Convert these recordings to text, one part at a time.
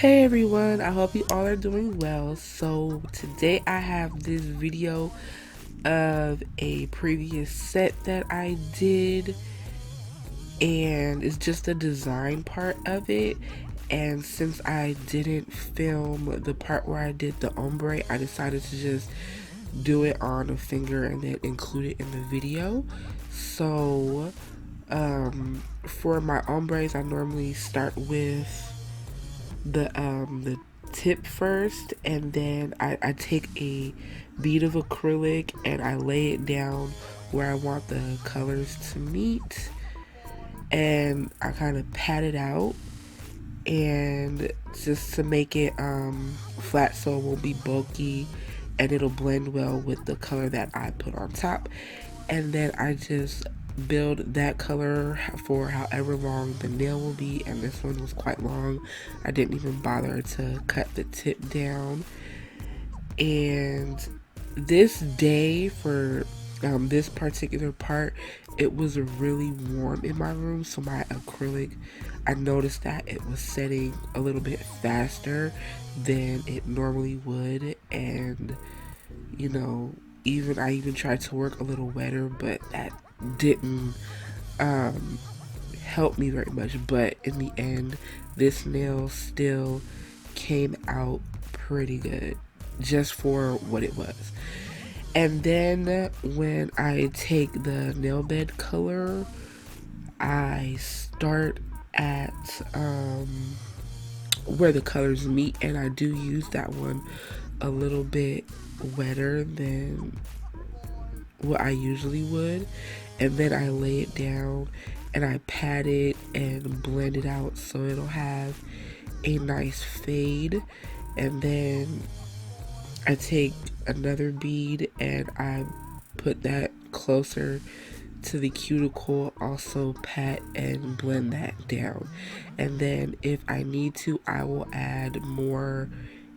Hey everyone, I hope you all are doing well. So today I have this video of a previous set that I did, and it's just the design part of it. And since I didn't film the part where I did the ombre, I decided to just do it on a finger and then include it in the video. So for my ombres, I normally start with the tip first, and then I take a bead of acrylic and I lay it down where I want the colors to meet, and I kind of pat it out and just to make it flat so it won't be bulky and it'll blend well with the color that I put on top. And then I just build that color for however long the nail will be, and this one was quite long. I didn't even bother to cut the tip down. And this day for this particular part, it was really warm in my room, so my acrylic, I noticed that it was setting a little bit faster than it normally would. And you know, I even tried to work a little wetter, but that didn't help me very much. But in the end, this nail still came out pretty good just for what it was. And then when I take the nail bed color, I start at where the colors meet, and I do use that one a little bit wetter than what I usually would. And then I lay it down and I pat it and blend it out so it'll have a nice fade. And then I take another bead and I put that closer to the cuticle, also pat and blend that down. And then if I need to, I will add more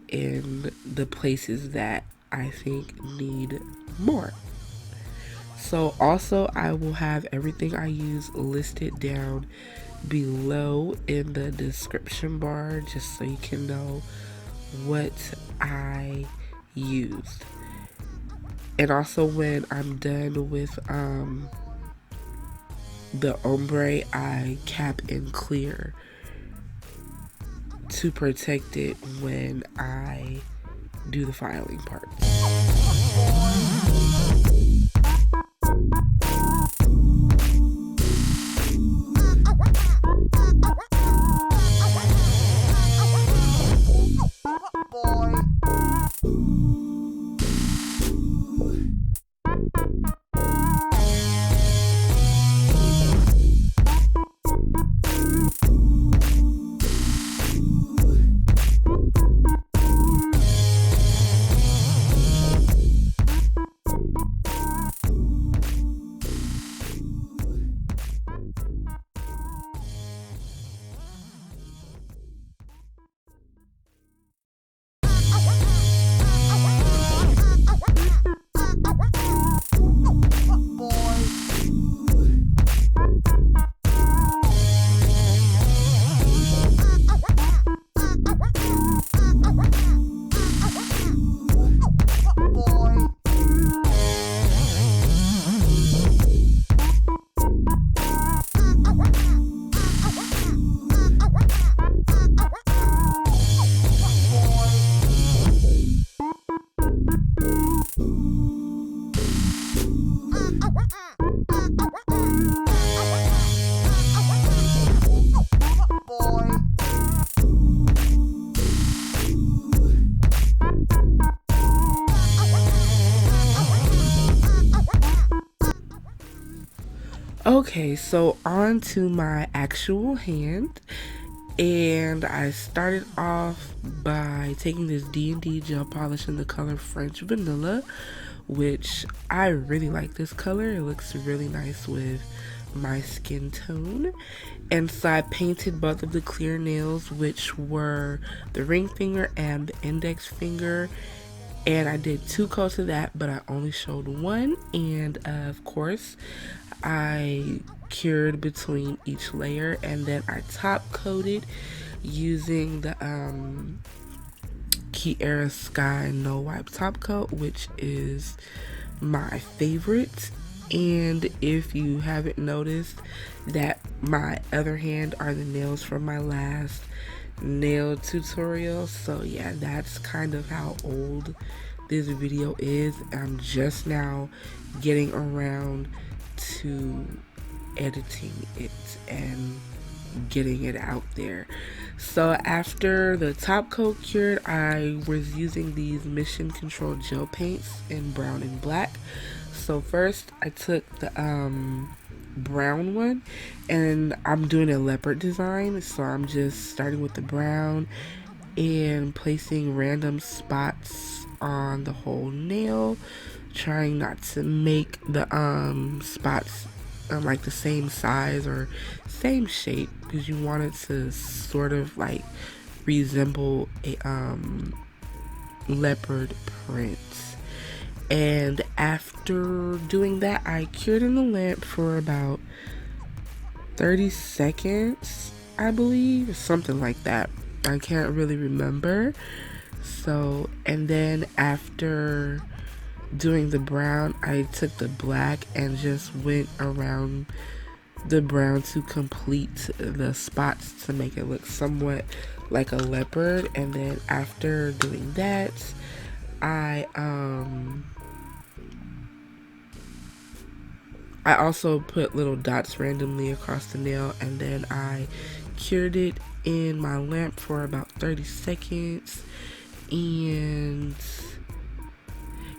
in the places that I think need more. So also I will have everything I use listed down below in the description bar, just so you can know what I used. And also when I'm done with the ombre, I cap and clear to protect it when I do the filing part. Okay, so on to my actual hand, and I started off by taking this D&D gel polish in the color French Vanilla, which I really like this color. It looks really nice with my skin tone. And so I painted both of the clear nails, which were the ring finger and the index finger, and I did 2 coats of that, but I only showed one. And of course I cured between each layer, and then I top coated using the Kiara Sky No Wipe Top Coat, which is my favorite. And if you haven't noticed, that my other hand are the nails from my last nail tutorial. So yeah, that's kind of how old this video is. I'm just now getting around to editing it and getting it out there. So after the top coat cured, I was using these Mission Control gel paints in brown and black. So first I took the brown one, and I'm doing a leopard design, so I'm just starting with the brown and placing random spots on the whole nail, trying not to make the spots like the same size or same shape, because you want it to sort of like resemble a leopard print. And after doing that, I cured in the lamp for about 30 seconds, I believe, something like that. I can't really remember. So, and then after doing the brown, I took the black and just went around the brown to complete the spots to make it look somewhat like a leopard. And then after doing that, I also put little dots randomly across the nail, and then I cured it in my lamp for about 30 seconds. And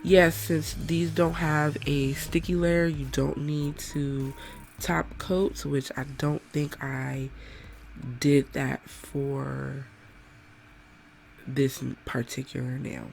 yes, since these don't have a sticky layer, you don't need to top coat, which I don't think I did that for this particular nail.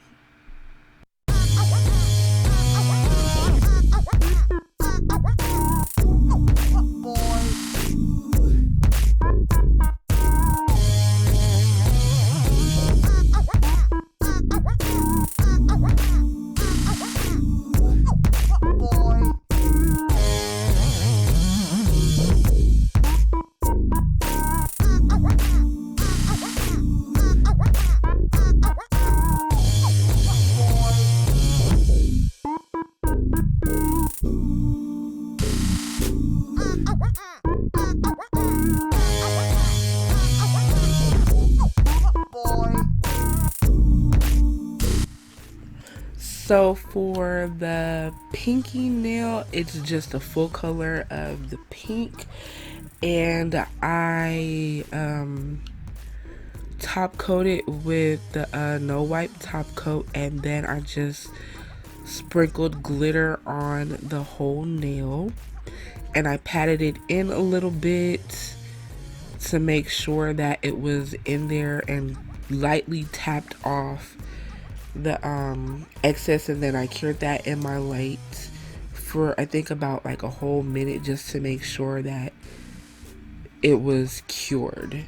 So for the pinky nail, it's just a full color of the pink, and I top coat it with the no wipe top coat, and then I just sprinkled glitter on the whole nail, and I patted it in a little bit to make sure that it was in there, and lightly tapped off the excess, and then I cured that in my light for I think about like a whole minute, just to make sure that it was cured.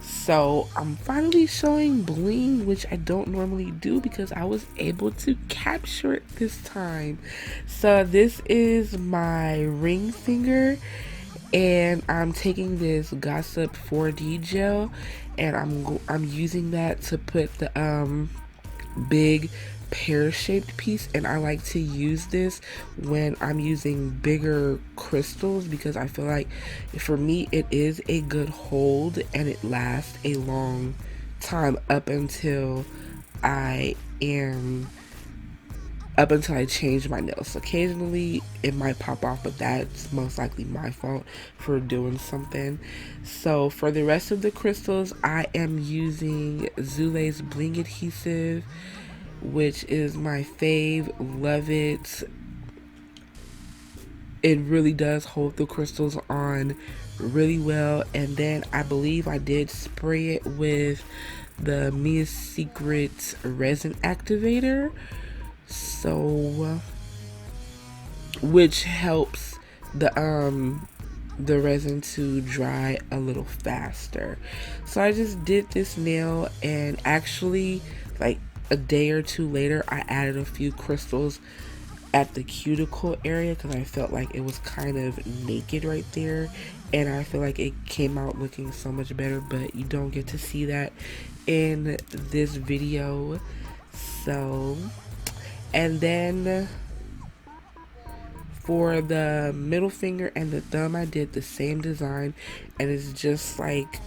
So I'm finally showing bling, which I don't normally do because I was able to capture it this time. So this is my ring finger, and I'm taking this Gossip 4D gel, and I'm using that to put the big pear-shaped piece. And I like to use this when I'm using bigger crystals, because I feel like for me it is a good hold and it lasts a long time up until I change my nails. Occasionally it might pop off, but that's most likely my fault for doing something. So for the rest of the crystals, I am using Zulay's bling adhesive, which is my fave. Love it. It really does hold the crystals on really well. And then I believe I did spray it with the Mia's Secret resin activator, so which helps the resin to dry a little faster. So I just did this nail, and actually like a day or two later I added a few crystals at the cuticle area because I felt like it was kind of naked right there, and I feel like it came out looking so much better, but you don't get to see that in this video. So, and then for the middle finger and the thumb, I did the same design, and it's just like,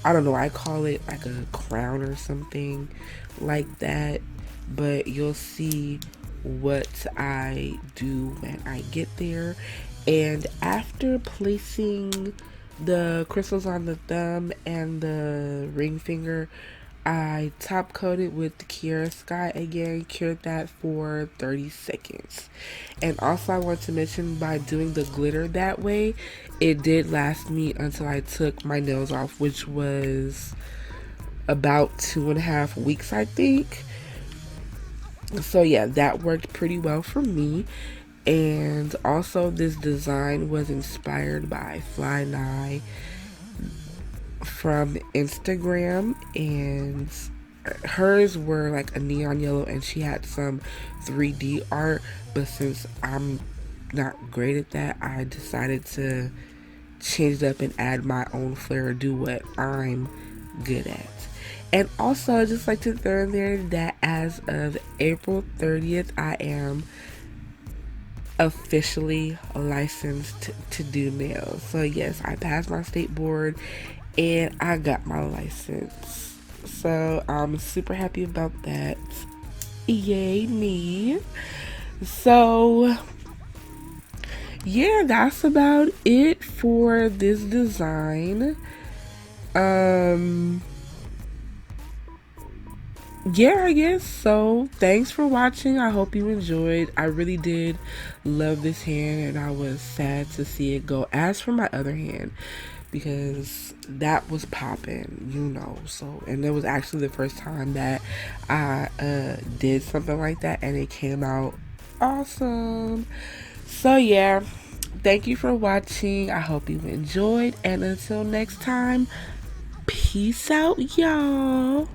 I don't know, I call it like a crown or something like that, but you'll see what I do when I get there. And after placing the crystals on the thumb and the ring finger, I top coated with the Kiara Sky again, cured that for 30 seconds. And also I want to mention, by doing the glitter that way, it did last me until I took my nails off, which was about 2.5 weeks, I think. So yeah, that worked pretty well for me. And also this design was inspired by Fly Nye from Instagram, and hers were like a neon yellow, and she had some 3D art, but since I'm not great at that, I decided to change it up and add my own flair, do what I'm good at. And also I'd just like to throw in there that as of April 30th, I am officially licensed to do nails. So yes, I passed my state board and I got my license. So I'm super happy about that. Yay me. So yeah, that's about it for this design. Yeah, I guess so. Thanks for watching. I hope you enjoyed. I really did love this hand, and I was sad to see it go. As for my other hand, because that was popping, you know. So, and it was actually the first time that I did something like that, and it came out awesome. So yeah, thank you for watching. I hope you enjoyed, and until next time, peace out, y'all.